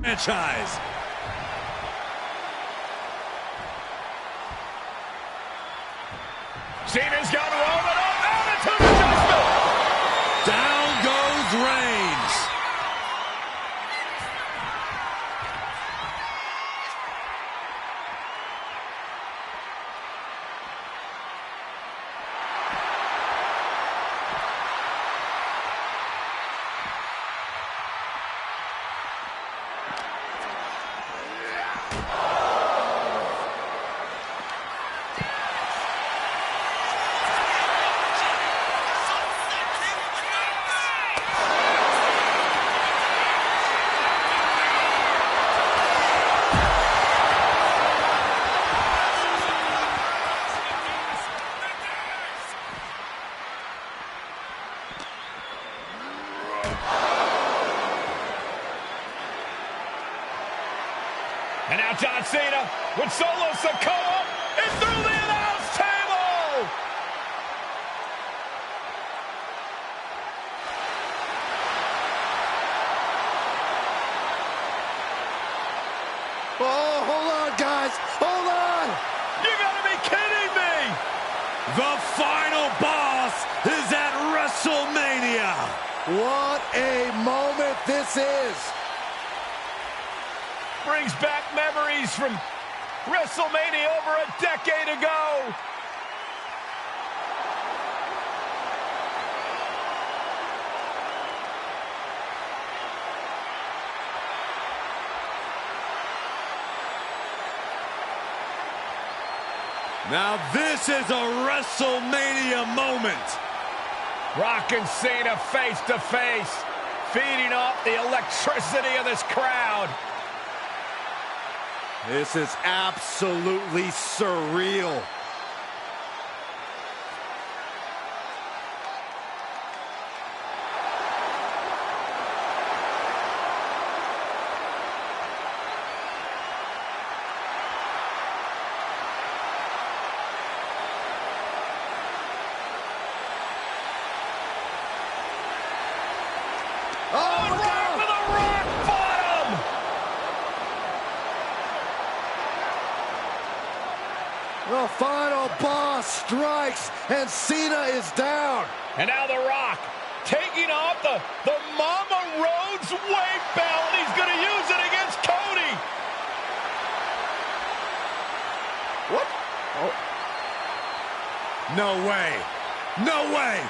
franchise. Cena's got to roll it up, and it's an adjustment. Down goes Reigns. And now John Cena with Solo Sikoa and through the announce table. Oh, hold on, guys. Hold on. You gotta be kidding me. The final boss is at WrestleMania. What a moment this is. Brings back memories from WrestleMania over a decade ago. Now this is a WrestleMania moment. Rock and Cena face to face, feeding off the electricity of this crowd. This is absolutely surreal. Oh, right with a rock bottom! The final boss strikes, and Cena is down. And now The Rock taking off the Mama Rhodes weight belt. He's going to use it against Cody. What? Oh. No way. No way.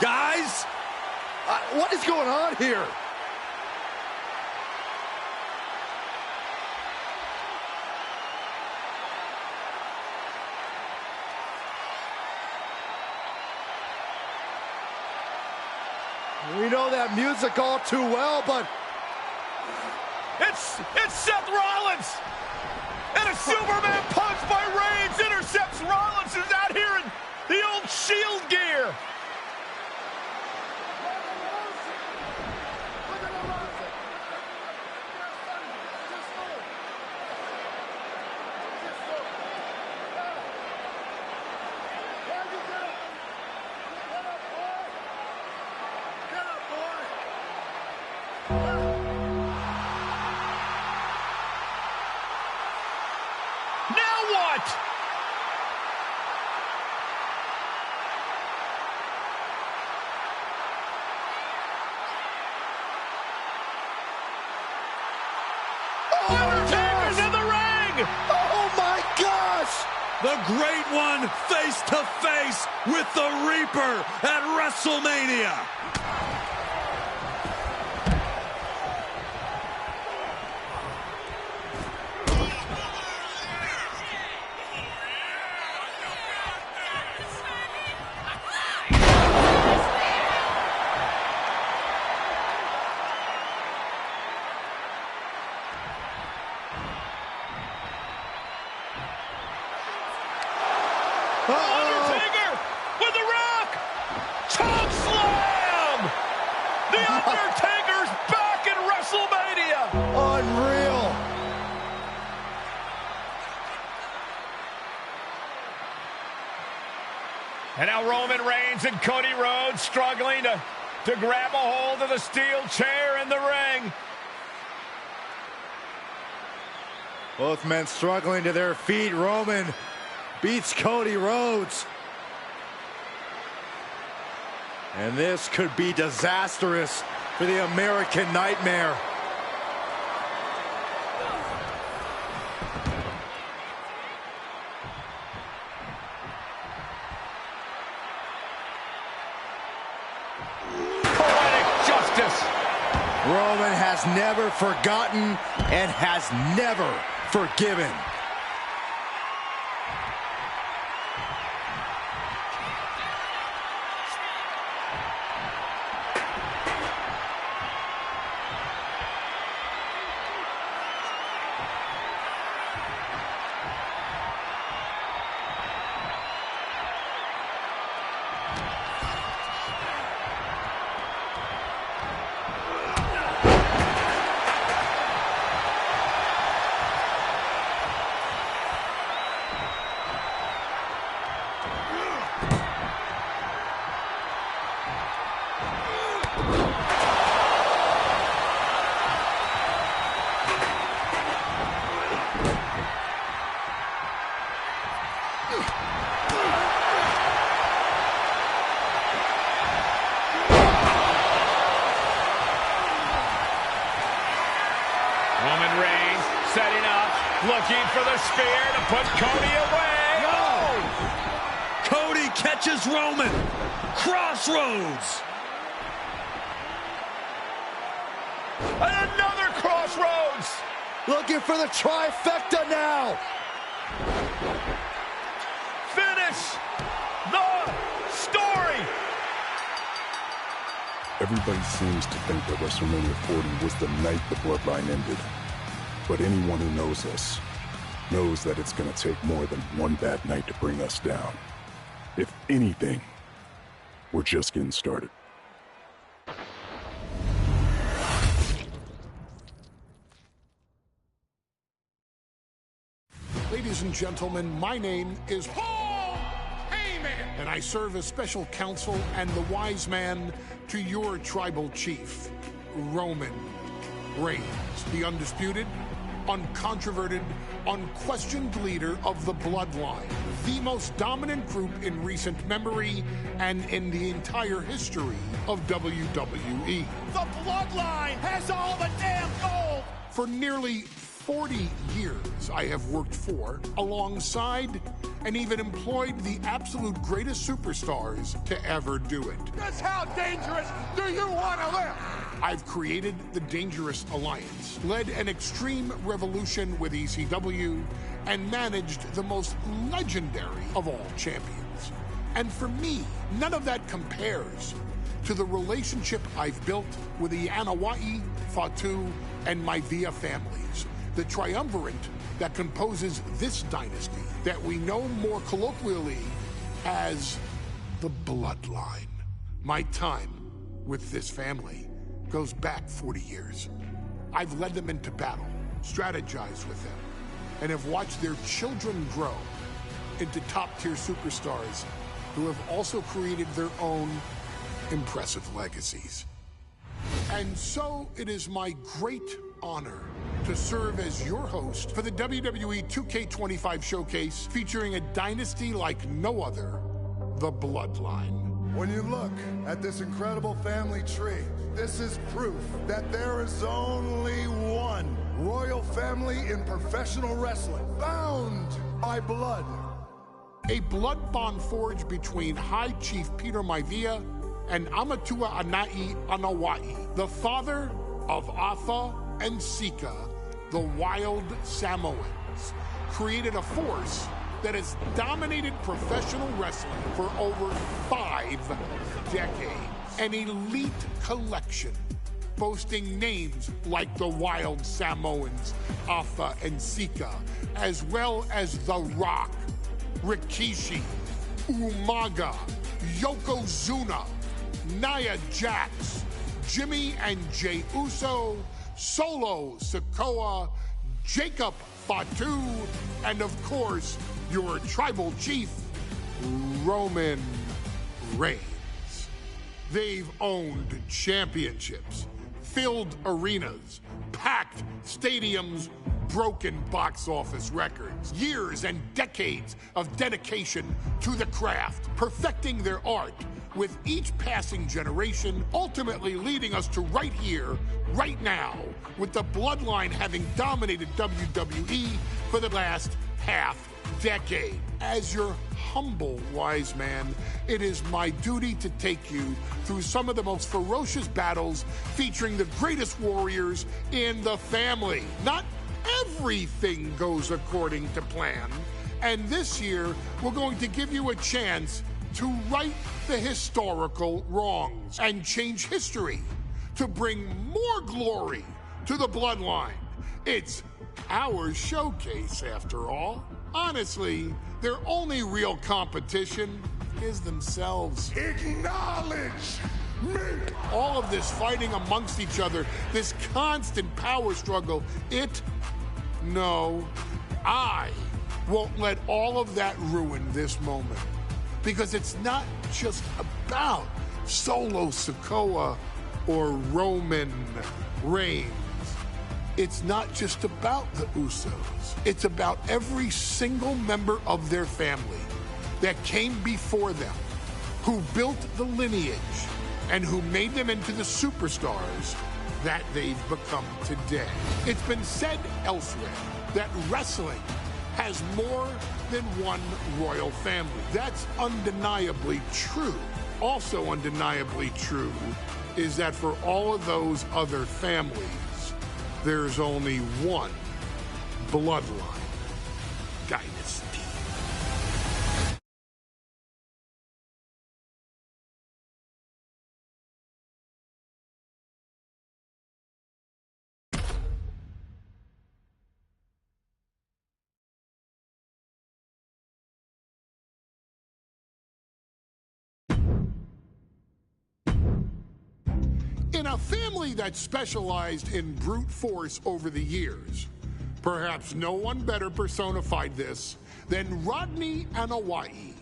Guys, What is going on here? We know that music all too well, but It's Seth Rollins. And a Superman punch by Reigns intercepts Rollins, who's out here in the old Shield gear. Now what? Undertaker's in the ring! oh my gosh! the great one face to face with the Reaper at WrestleMania. Undertaker with the Rock! Choke slam! The Undertaker's back in WrestleMania! Unreal! And now Roman Reigns and Cody Rhodes struggling to grab a hold of the steel chair in the ring. Both men struggling to their feet. Roman beats Cody Rhodes. And this could be disastrous for the American Nightmare. Poetic justice. Roman has never forgotten and has never forgiven. Roman Reigns setting up, looking for the spear to put Cody away. Oh! Cody catches Roman. Crossroads. And another crossroads. Looking for the trifecta now. Finish the story. Everybody seems to think that WrestleMania 40 was the night the bloodline ended. But anyone who knows us knows that it's going to take more than one bad night to bring us down. If anything, we're just getting started. Ladies and gentlemen, my name is Paul Heyman, and I serve as special counsel and the wise man to your tribal chief, Roman Reigns, the undisputed, uncontroverted, unquestioned leader of the Bloodline, the most dominant group in recent memory and in the entire history of WWE. The Bloodline has all the damn gold. For nearly 40 years, I have worked for, alongside, and even employed the absolute greatest superstars to ever do it. Just how dangerous do you want to live? I've created the Dangerous Alliance, led an extreme revolution with ECW, and managed the most legendary of all champions. And for me, none of that compares to the relationship I've built with the Anoa'i, Fatu, and Maivia families, the triumvirate that composes this dynasty that we know more colloquially as the Bloodline. My time with this family goes back 40 years. I've led them into battle, strategized with them, and have watched their children grow into top-tier superstars who have also created their own impressive legacies. And so it is my great honor to serve as your host for the WWE 2K25 showcase featuring a dynasty like no other, the Bloodline. When you look at this incredible family tree, this is proof that there is only one royal family in professional wrestling, bound by blood. A blood bond forged between High Chief Peter Maivia and Amatua Anai Anoa'i, the father of Afa and Sika, the Wild Samoans, created a force that has dominated professional wrestling for over 5 decades. An elite collection boasting names like the Wild Samoans, Afa and Sika, as well as The Rock, Rikishi, Umaga, Yokozuna, Nia Jax, Jimmy and Jey Uso, Solo Sikoa, Jacob Fatu, and of course, your tribal chief, Roman Reigns. They've owned championships, filled arenas, packed stadiums, broken box office records. Years and decades of dedication to the craft, perfecting their art with each passing generation, ultimately leading us to right here, right now, with the Bloodline having dominated WWE for the last half decade. As your humble wise man, it is my duty to take you through some of the most ferocious battles featuring the greatest warriors in the family. Not everything goes according to plan, and this year we're going to give you a chance to right the historical wrongs and change history to bring more glory to the Bloodline. It's our showcase, after all. Honestly, their only real competition is themselves. Acknowledge me! All of this fighting amongst each other, this constant power struggle, no, I won't let all of that ruin this moment. Because it's not just about Solo Sikoa or Roman Reigns. It's not just about the Usos. It's about every single member of their family that came before them, who built the lineage and who made them into the superstars that they've become today. It's been said elsewhere that wrestling has more than one royal family. That's undeniably true. Also undeniably true is that for all of those other families, there's only one Bloodline dynasty. In a family that specialized in brute force over the years, perhaps no one better personified this than Rodney Anoa'i,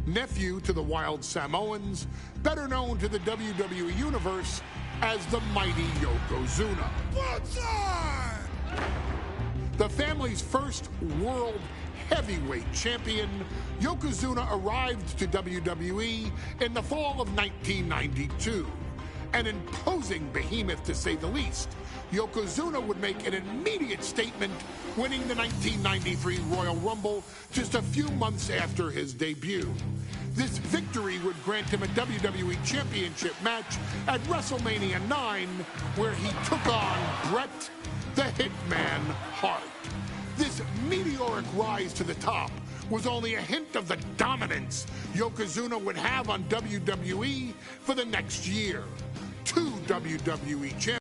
nephew to the Wild Samoans, better known to the WWE Universe as the mighty Yokozuna. The family's first world heavyweight champion, Yokozuna arrived to WWE in the fall of 1992. An imposing behemoth, to say the least, Yokozuna would make an immediate statement, winning the 1993 Royal Rumble just a few months after his debut. This victory would grant him a WWE Championship match at WrestleMania 9, where he took on Bret the Hitman Hart. This meteoric rise to the top was only a hint of the dominance Yokozuna would have on WWE for the next year. 2 WWE champions.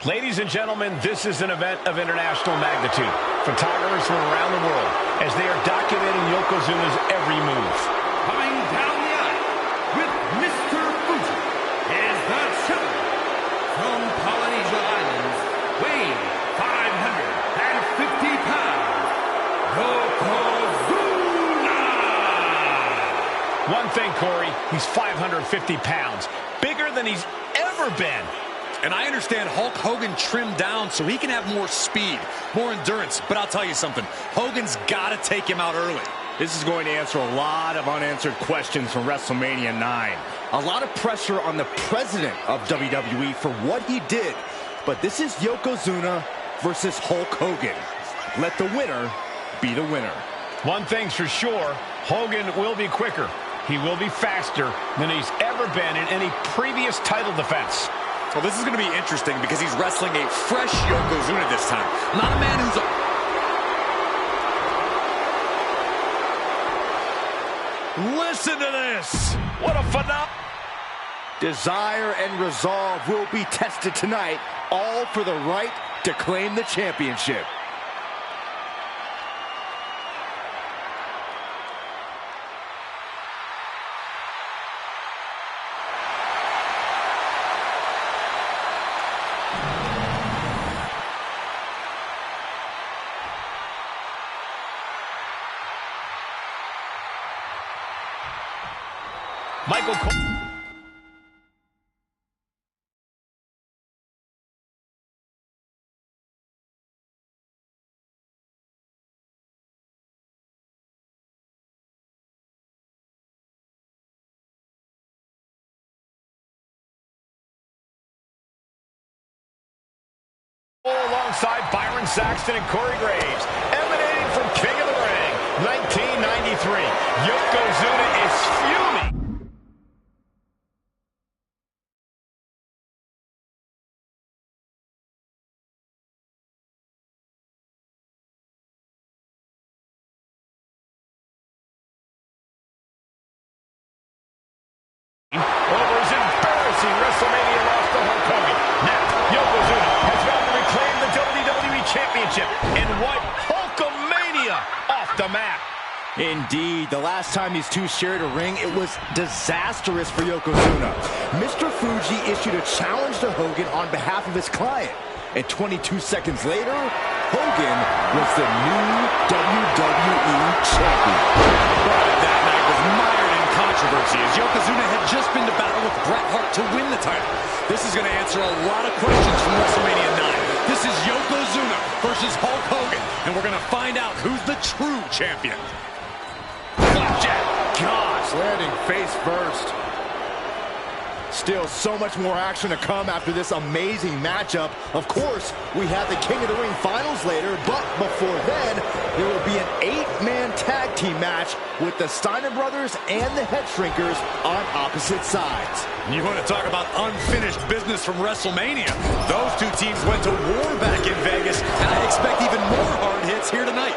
Ladies and gentlemen, this is an event of international magnitude. Photographers from around the world as they are documenting Yokozuna's every move. Coming down the aisle with Mr. Fuji is the champion from Polynesia Islands, weighing 550 pounds, Yokozuna! One thing, Corey, he's 550 pounds, bigger than he's ever been. And I understand Hulk Hogan trimmed down so he can have more speed, more endurance. But I'll tell you something, Hogan's got to take him out early. This is going to answer a lot of unanswered questions from WrestleMania 9. A lot of pressure on the president of WWE for what he did. But this is Yokozuna versus Hulk Hogan. Let the winner be the winner. One thing's for sure, Hogan will be quicker. He will be faster than he's ever been in any previous title defense. Well, this is going to be interesting because he's wrestling a fresh Yokozuna this time. Not a man who's... Listen to this! What a phenomenal... Desire and resolve will be tested tonight, all for the right to claim the championship. Michael Cole. Alongside Byron Saxton and Corey Graves, emanating from King of the Ring, 1993, Yokozuna is fuming. Over his embarrassing WrestleMania loss to Hulk Hogan. Now, Yokozuna has got to reclaim the WWE Championship and wipe Hulkamania off the map. Indeed, the last time these two shared a ring, it was disastrous for Yokozuna. Mr. Fuji issued a challenge to Hogan on behalf of his client. And 22 seconds later, Hogan was the new WWE Champion. But that night was mired in controversy as Yokozuna had just been to battle with Bret Hart to win the title. This is going to answer a lot of questions from WrestleMania 9. This is Yokozuna versus Hulk Hogan, and we're going to find out who's the true champion. Flapjack. Gosh, landing face first. Still so much more action to come after this amazing matchup. Of course, we have the King of the Ring finals later, but before then, there will be an 8-man tag team match with the Steiner brothers and the Head Shrinkers on opposite sides. You want to talk about unfinished business from WrestleMania? Those two teams went to war back in Vegas, and I expect even more hard hits here tonight.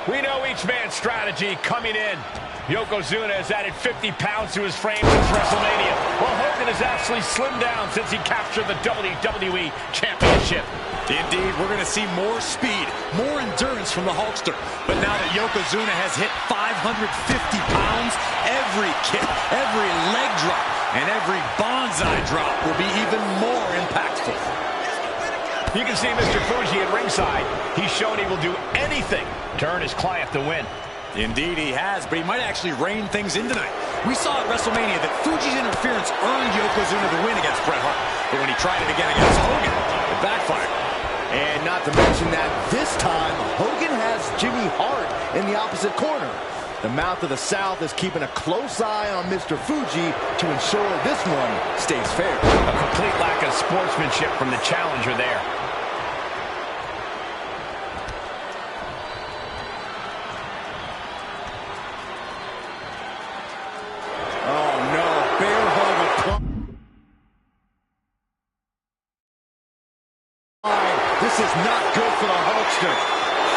We know each man's strategy coming in. Yokozuna has added 50 pounds to his frame since WrestleMania, while Hogan has actually slimmed down since he captured the WWE Championship. Indeed, we're going to see more speed, more endurance from the Hulkster. But now that Yokozuna has hit 550 pounds, every kick, every leg drop, and every bonsai drop will be even more impactful. You can see Mr. Fuji at ringside. He's shown he will do anything to earn his client the win. Indeed he has, but he might actually rein things in tonight. We saw at WrestleMania that Fuji's interference earned Yokozuna the win against Bret Hart. But when he tried it again against Hogan, it backfired. And not to mention that this time, Hogan has Jimmy Hart in the opposite corner. The Mouth of the South is keeping a close eye on Mr. Fuji to ensure this one stays fair. A complete lack of sportsmanship from the challenger there. This is not good for the Hulkster.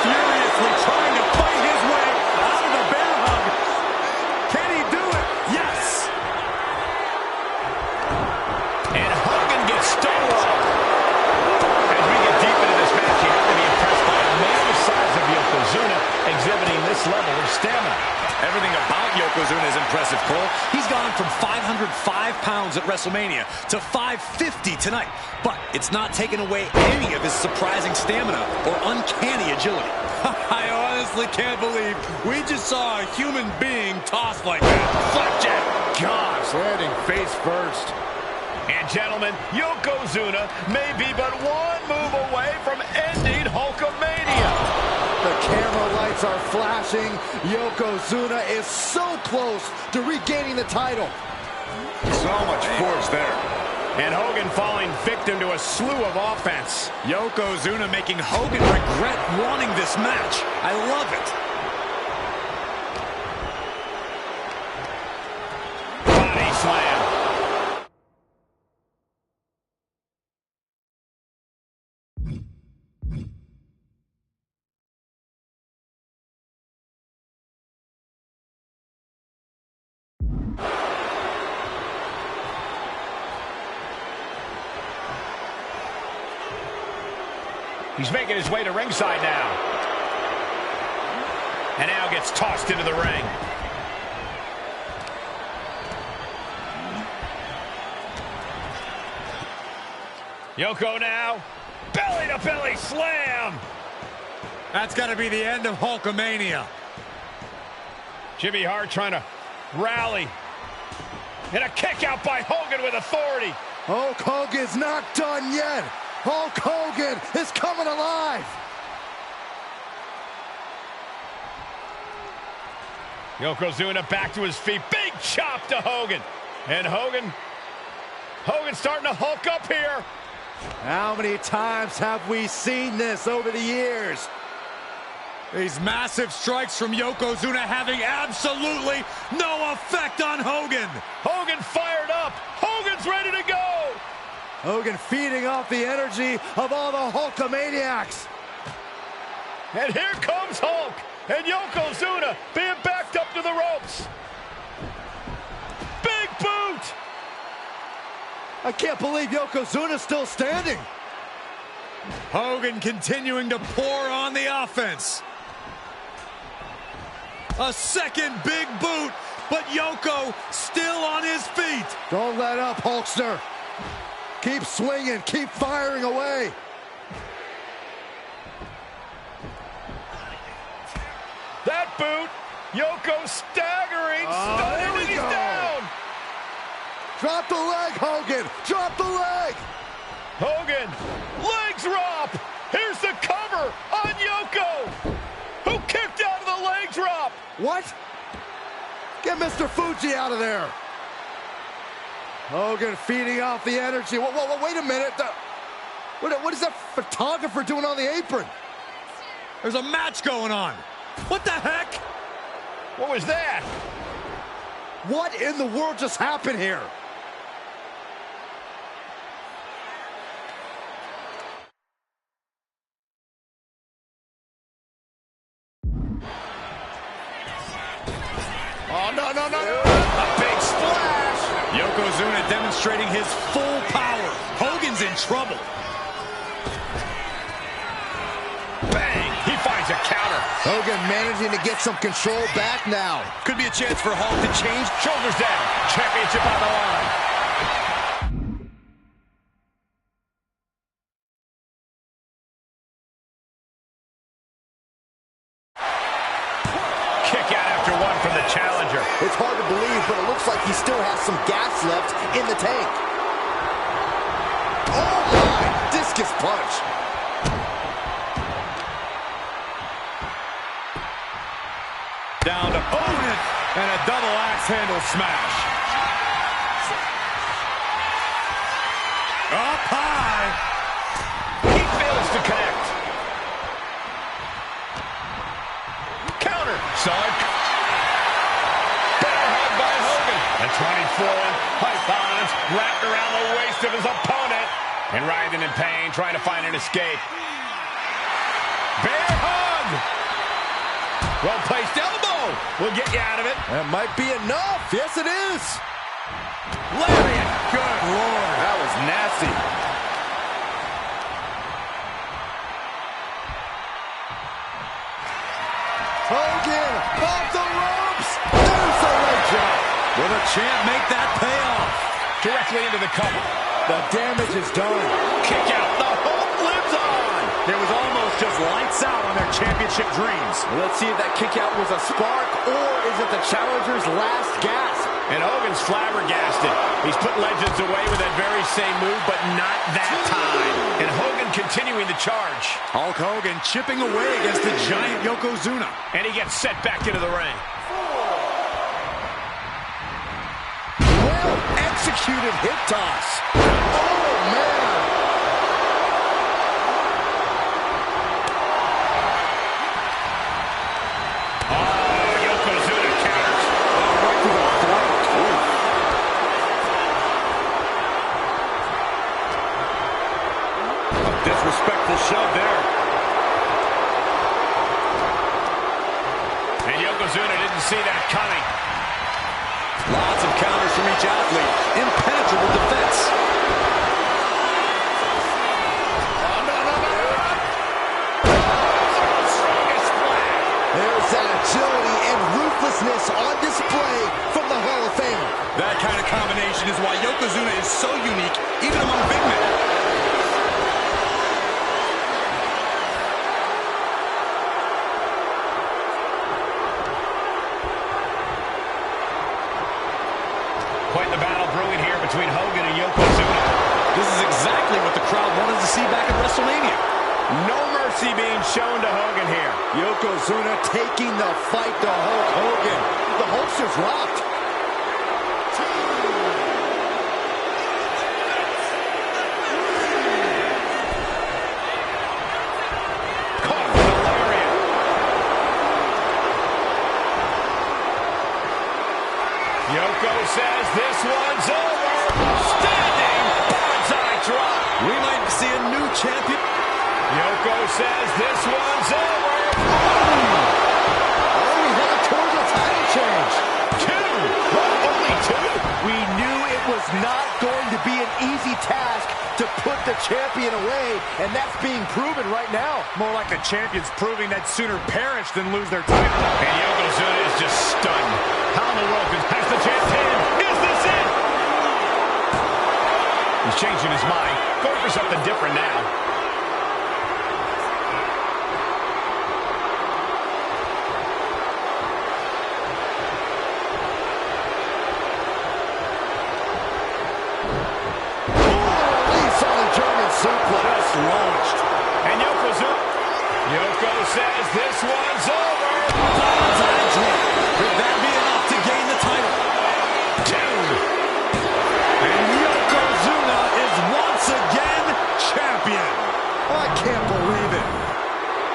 Furiously trying to fight his way out of the bear hug. Can he do it? Yes! And Hogan gets stonewalled. As we get deep into this match, you have to be impressed by a man the size of Yokozuna exhibiting this level of stamina. Everything about Yokozuna is impressive, Cole. He's gone from 505 pounds at WrestleMania to 550 tonight. But it's not taken away any of his surprising stamina or uncanny agility. I honestly can't believe we just saw a human being tossed like that. Flapjack. Gosh, landing face first. And gentlemen, Yokozuna may be but one move away from ending Hulkamania. The camera lights are flashing. Yokozuna is so close to regaining the title. So much force there. And Hogan falling victim to a slew of offense. Yokozuna making Hogan regret wanting this match. I love it. Body slam. He's making his way to ringside now. And now gets tossed into the ring. Yoko now. Belly-to-belly slam. That's got to be the end of Hulkamania. Jimmy Hart trying to rally. And a kick out by Hogan with authority. Hulk Hogan's not done yet. Hulk Hogan is coming alive. Yokozuna back to his feet. Big chop to Hogan. And Hogan's starting to hulk up here. How many times have we seen this over the years? These massive strikes from Yokozuna having absolutely no effect on Hogan. Hogan fired up. Hogan's ready to go. Hogan feeding off the energy of all the Hulkamaniacs. And here comes Hulk. And Yokozuna being backed up to the ropes. Big boot. I can't believe Yokozuna's still standing. Hogan continuing to pour on the offense. A second big boot, but Yoko still on his feet. Don't let up, Hulkster. Keep swinging, keep firing away. That boot, Yoko staggering, stunning, and he's down. Drop the leg, Hogan, drop the leg. Hogan, leg drop. Here's the cover on Yoko, who kicked out of the leg drop. What? Get Mr. Fuji out of there. Hogan feeding off the energy. Whoa, wait a minute. What is that photographer doing on the apron? There's a match going on. What the heck? What was that? What in the world just happened here? Oh, no. A big splash. Yokozuna demonstrating his full power. Hogan's in trouble. Bang! He finds a counter. Hogan managing to get some control back now. Could be a chance for Hulk to change. Shoulders down. Championship on the line. Kick out after one from the challenger. It's hard to believe, but it looks like he still has some gas left in the tank. Oh my! Discus punch. Down to opponent and a double axe handle smash. Up high. He fails to connect. Counter. Side. Better hug by Hogan. The 24 pythons wrapped around the waist of his opponent. And writhing in pain, trying to find an escape. Bear hug. Well-placed elbow will get you out of it. That might be enough. Yes, it is. Lariat. Good Lord, that was nasty. Hogan off the ropes. There's the leg drop. Will the champ make that pay off? Directly into the cover. The damage is done. Kick out. The Hulk lives on. It was almost just lights out on their championship dreams. Let's see if that kick out was a spark, or is it the challenger's last gasp? And Hogan's flabbergasted. He's put legends away with that very same move, but not that time. And Hogan continuing the charge. Hulk Hogan chipping away against the giant Yokozuna. And he gets set back into the ring. Well executed hip toss. Oh, man. Yokozuna counters. Right to the throat. A disrespectful shove there. And Yokozuna didn't see that coming. Lots of counters from each athlete. Impenetrable defense. There's that agility and ruthlessness on display from the Hall of Famer. That kind of combination is why Yokozuna is so unique, even among big men. Quite the battle brewing here between Hogan and Yokozuna. This is exactly what the crowd wanted to see back at WrestleMania. No mercy being shown to Hogan here. Yokozuna taking the fight to Hulk Hogan. The Hulkster's rocked. Yoko says this one's over. Standing bonsai drop. We might see a new champion. Yoko says this one's over. Oh, we headed towards a title change. Two. What, only two? We knew it was not going to be an easy task to put the champion away, and that's being proven right now. More like the champions proving that sooner perish than lose their title. And Yokozuna is just stunned. How in the world has the champion? Is this it? He's changing his mind. Going for something different now. Just launched. And Yoko says this one's over. Could that be enough to gain the title? Two. And Yokozuna is once again champion. I can't believe it.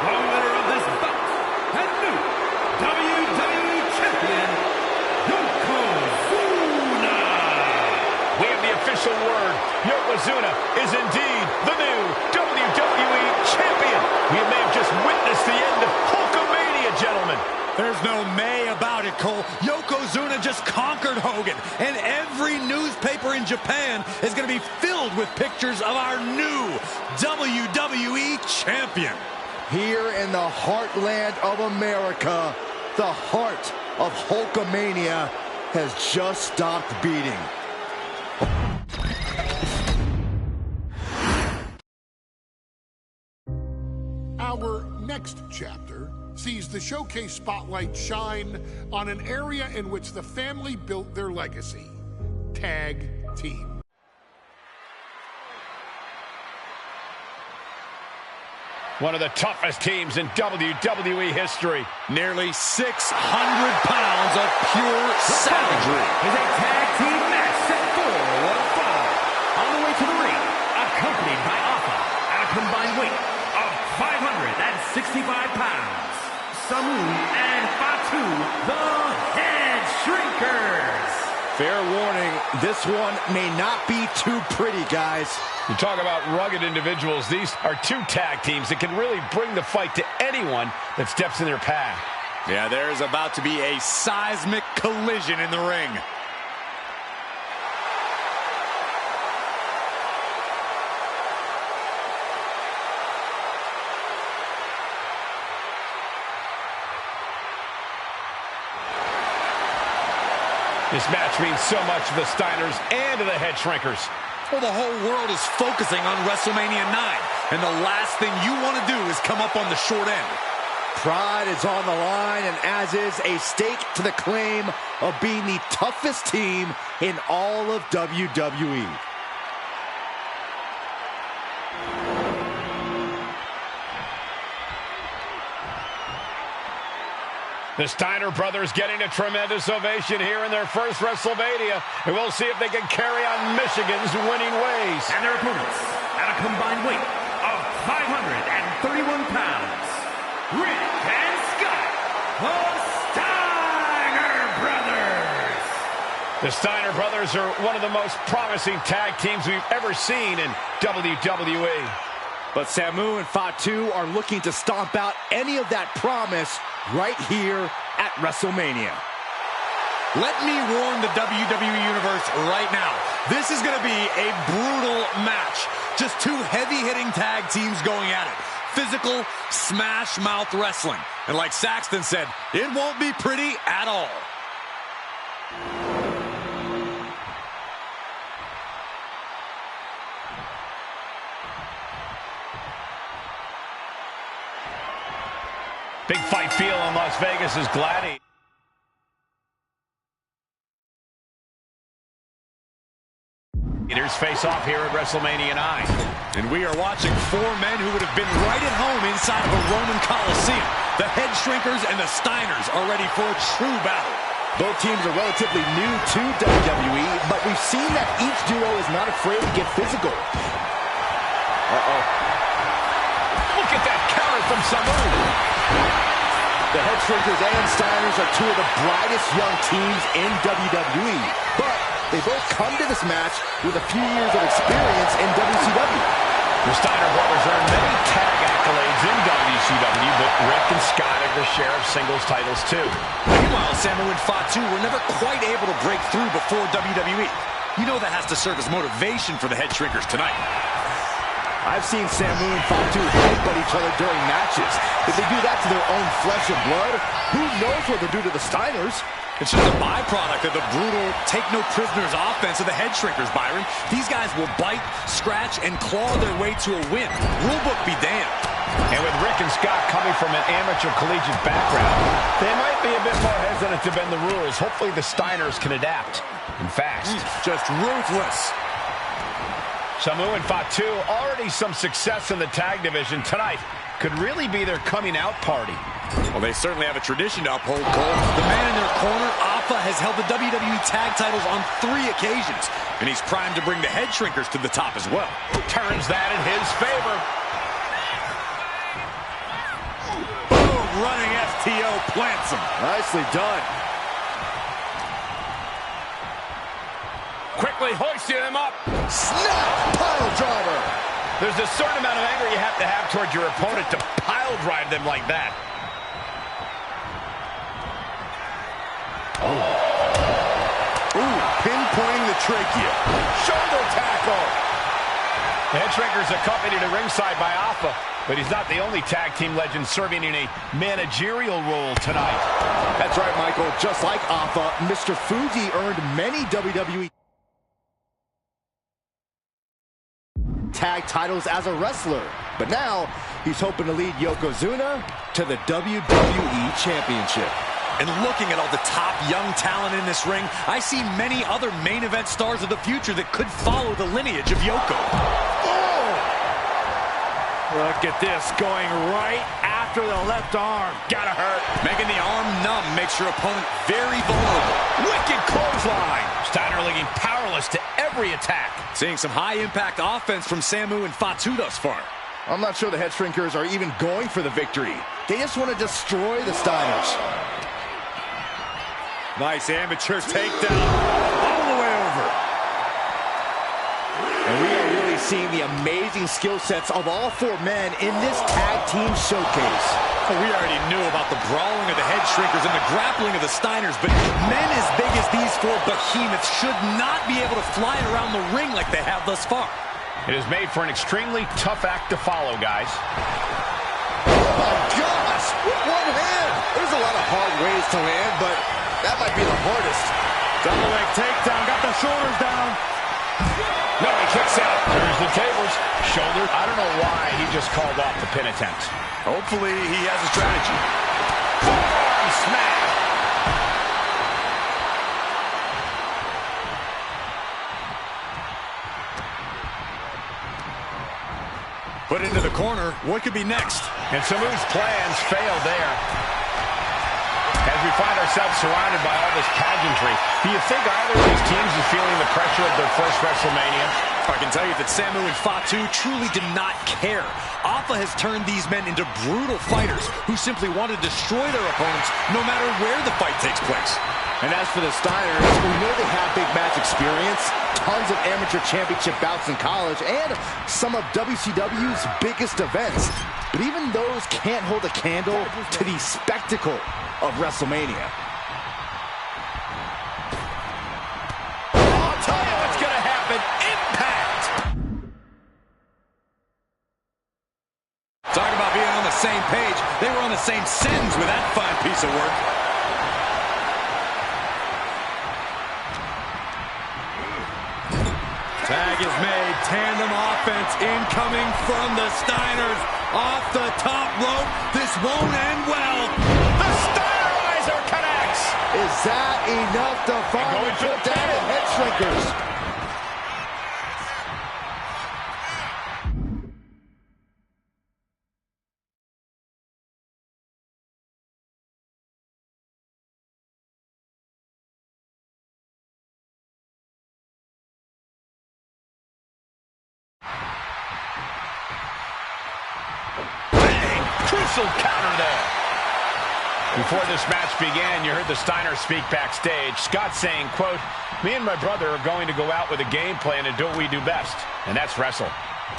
The winner of this bout and new WWE Champion, Yokozuna. We have the official word. Yokozuna is indeed the new WWE Champion. We may have just witnessed the end of Hulkamania, gentlemen. There's no may about it, Cole. Yokozuna just conquered Hogan, and every newspaper in Japan is going to be filled with pictures of our new WWE Champion. Here in the heartland of America, the heart of Hulkamania has just stopped beating. Our next chapter sees the showcase spotlight shine on an area in which the family built their legacy: tag team. One of the toughest teams in WWE history. Nearly 600 pounds of pure savagery. Is a tag team match set for one fall. On the way to the ring, accompanied by Alpha at a combined weight of 565 pounds. Samu and Fatu, the Head Shrinkers. Fair warning, this one may not be too pretty, guys. You talk about rugged individuals. These are two tag teams that can really bring the fight to anyone that steps in their path. Yeah, there's about to be a seismic collision in the ring. This match means so much to the Steiners and to the Head Shrinkers. Well, the whole world is focusing on WrestleMania 9, and the last thing you want to do is come up on the short end. Pride is on the line, and as is a stake to the claim of being the toughest team in all of WWE. The Steiner brothers getting a tremendous ovation here in their first WrestleMania. And we'll see if they can carry on Michigan's winning ways. And their opponents at a combined weight of 531 pounds. Rick and Scott, the Steiner brothers. The Steiner brothers are one of the most promising tag teams we've ever seen in WWE. But Samu and Fatu are looking to stomp out any of that promise right here at WrestleMania. Let me warn the WWE Universe right now. This is going to be a brutal match. Just two heavy-hitting tag teams going at it. Physical, smash-mouth wrestling. And like Saxton said, it won't be pretty at all. Big fight feel in Las Vegas is gladiator. Face off here at WrestleMania 9. And we are watching four men who would have been right at home inside of a Roman Coliseum. The Head Shrinkers and the Steiners are ready for a true battle. Both teams are relatively new to WWE, but we've seen that each duo is not afraid to get physical. Uh-oh. Look at that counter from Samu. The Head Shrinkers and Steiners are two of the brightest young teams in WWE, but they both come to this match with a few years of experience in WCW. The Steiner brothers earned many tag accolades in WCW, but Rick and Scott have their share of singles titles too. Meanwhile, Samu and Fatu were never quite able to break through before WWE. You know that has to serve as motivation for the Head Shrinkers tonight. I've seen Samu and Fatu headbutt each other during matches. If they do that to their own flesh and blood, who knows what they'll do to the Steiners? It's just a byproduct of the brutal take-no-prisoners offense of the Head Shrinkers, Byron. These guys will bite, scratch, and claw their way to a win. Rulebook be damned. And with Rick and Scott coming from an amateur collegiate background, they might be a bit more hesitant to bend the rules. Hopefully the Steiners can adapt. And fast. Just ruthless. Samu and Fatu, already some success in the tag division tonight. Could really be their coming out party. Well, they certainly have a tradition to uphold, Cole. The man in their corner, Alpha, has held the WWE tag titles on 3 occasions, and he's primed to bring the Head Shrinkers to the top as well. Turns that in his favor. Boom, running STO plants him. Nicely done. Quickly hoisting him up. Snap! Pile driver! There's a certain amount of anger you have to have towards your opponent to pile drive them like that. Ooh, pinpointing the trachea. Shoulder tackle. The Head Shrinkers accompanied at ringside by Alpha, but he's not the only tag team legend serving in a managerial role tonight. That's right, Michael. Just like Alpha, Mr. Fuji earned many WWE tag titles as a wrestler, but now he's hoping to lead Yokozuna to the WWE Championship. And looking at all the top young talent in this ring, I see many other main event stars of the future that could follow the lineage of Yoko. Oh! Look at this, going right after the left arm. Gotta hurt. Making the arm numb makes your opponent very vulnerable. Wicked clothesline. Steiner looking powerless to every attack. Seeing some high-impact offense from Samu and Fatu thus far. I'm not sure the Head Shrinkers are even going for the victory. They just want to destroy the Steiners. Nice amateur takedown all the way over. And we are really seeing the amazing skill sets of all 4 men in this tag team showcase. Well, we already knew about the brawling of the Head Shrinkers and the grappling of the Steiners, but men as big as these 4 behemoths should not be able to fly around the ring like they have thus far. It is made for an extremely tough act to follow, guys. Oh my gosh! With one hand! There's a lot of hard ways to land, but that might be the hardest. Double leg takedown, got the shoulders down. No, he kicks out. There's the tables. Shoulder. I don't know why he just called off the pin attempt. Hopefully he has a strategy. Forearm smack. Put into the corner. What could be next? And Samu's plans failed there. As we find ourselves surrounded by all this pageantry, do you think either of these teams is feeling the pressure of their first WrestleMania? I can tell you that Samu and Fatu truly did not care. Alpha has turned these men into brutal fighters who simply want to destroy their opponents no matter where the fight takes place. And as for the Steiners, we know they have big match experience, tons of amateur championship bouts in college, and some of WCW's biggest events. But even those can't hold a candle to the spectacle of WrestleMania. I'll tell you what's going to happen. Impact! Talk about being on the same page. They were on the same sentence with that fine piece of work. Tag is made. Tandem offense incoming from the Steiners. Off the top rope. This won't end well. The Steinizer connects. Is that enough to finally put down the Head Shrinkers? Crucial counter there. Before this match began, you heard the Steiners speak backstage. Scott saying, quote, "Me and my brother are going to go out with a game plan and do what we do best, and that's wrestle."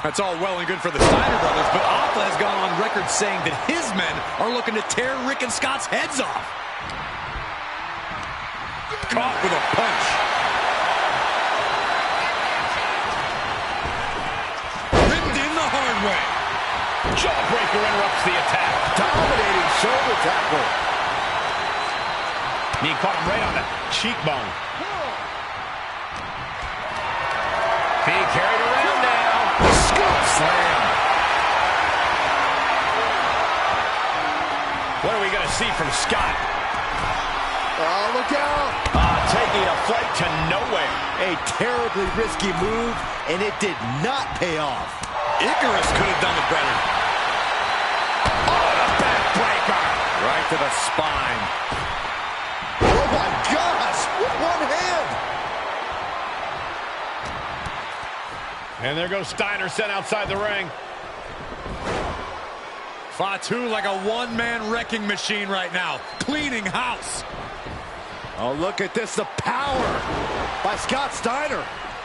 That's all well and good for the Steiner brothers, but Alpha has gone on record saying that his men are looking to tear Rick and Scott's heads off. Caught with a punch. Ripped in the hard way. Jawbreaker interrupts the attack. Dominating shoulder tackle. He caught him right on the cheekbone. Being carried around now. Scoop slam. What are we going to see from Scott? Oh, look out. Taking a flight to nowhere. A terribly risky move, and it did not pay off. Icarus could have done it better. Oh, the backbreaker. Right to the spine. Oh, my gosh. With one hand. And there goes Steiner sent outside the ring. Fatu like a one-man wrecking machine right now. Cleaning house. Oh, look at this. The power by Scott Steiner.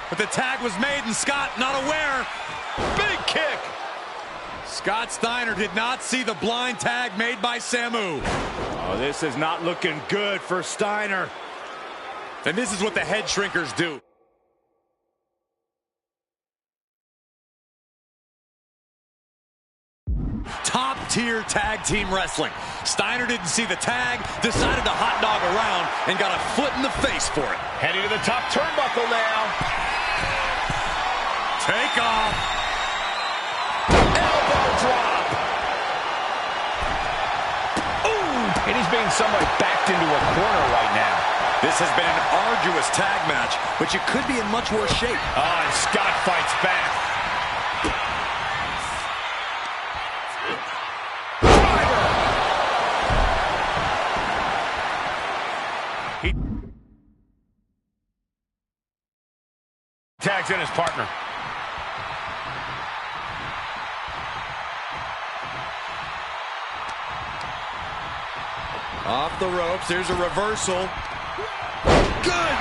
But the tag was made and Scott not aware. Big kick. Scott Steiner did not see the blind tag made by Samu. Oh, this is not looking good for Steiner. And this is what the head shrinkers do. Top-tier tag team wrestling. Steiner didn't see the tag, decided to hot dog around, and got a foot in the face for it. Heading to the top turnbuckle now. Take off. Elbow drop. Ooh, and he's being somewhat backed into a corner right now. This has been an arduous tag match, but you could be in much worse shape. And Scott fights back. He tags in his partner. Off the ropes, there's a reversal. Good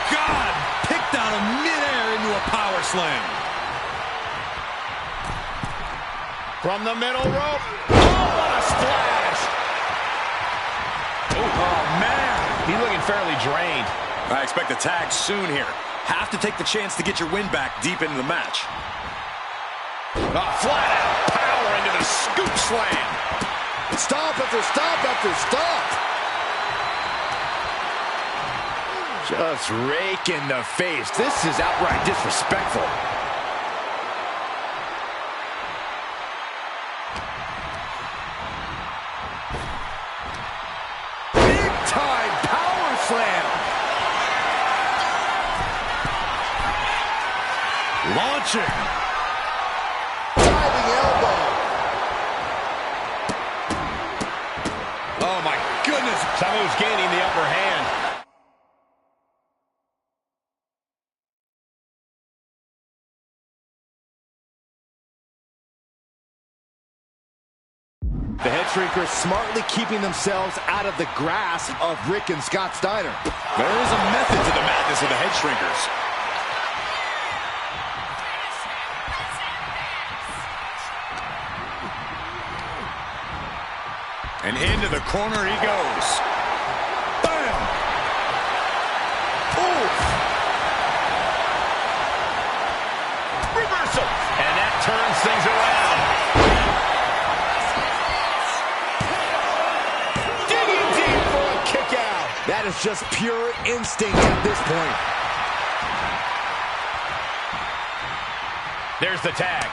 God! Picked out of midair into a power slam. From the middle rope. Oh, what a splash! Oh, man. He's looking fairly drained. I expect a tag soon here. Have to take the chance to get your win back deep into the match. Flat out power into the scoop slam. Stop after stop after stop. Just rake in the face. This is outright disrespectful. Big time power slam. Launching. Diving elbow. Oh, my goodness. Samu's gaining the upper hand. The head shrinkers smartly keeping themselves out of the grasp of Rick and Scott Steiner. There is a method to the madness of the head shrinkers. And into the corner he goes. Bam! Oof! Reversal. And that turns things around. Digging deep for a kick out. That is just pure instinct at this point. There's the tag.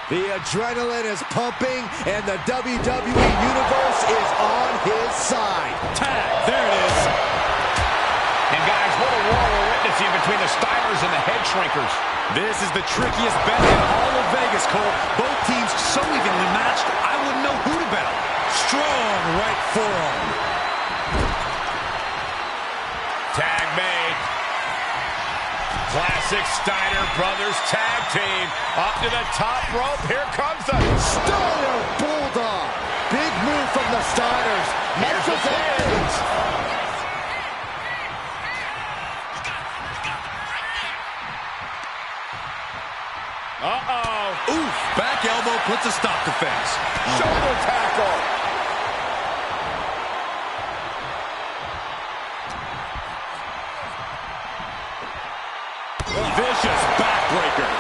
The adrenaline is pumping, and the WWE Universe is on his side. Tag, there it is. And guys, what a war we're witnessing between the Steiners and the head shrinkers. This is the trickiest bet in all of Vegas, Cole. Both teams so evenly matched, I wouldn't know who to bet on. Strong right forearm. Tag made. Classic Steiner Brothers tag team. Up to the top rope. Here comes the Steiner Bulldog. Big move the Steiners. Makes his hands. Uh-oh. Oof, back elbow puts a stop to things. Shoulder tackle. Vicious backbreaker.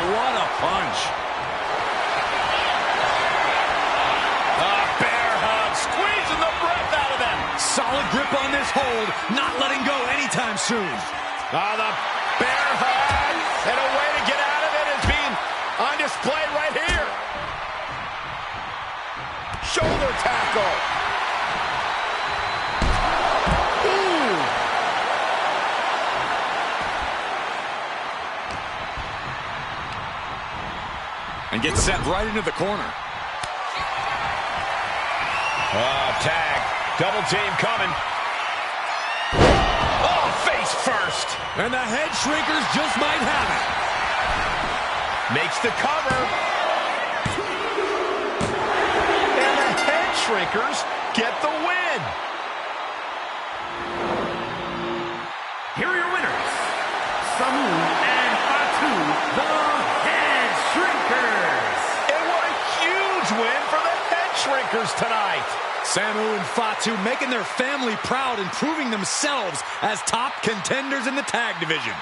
What a punch. Bear hug, squeezing the breath out of them. Solid grip on this hold, not letting go anytime soon. The bear hug, and a way to get out of it is being on display right here. Shoulder tackle. Ooh. And gets set right into the corner. Tag. Double team coming. Oh, face first. And the head shrinkers just might have it. Makes the cover. And the head shrinkers get the win. Here are your winners, Samu and Fatu, the Head Shrinkers. And what a huge win for the head shrinkers tonight. Samu and Fatu making their family proud and proving themselves as top contenders in the tag division.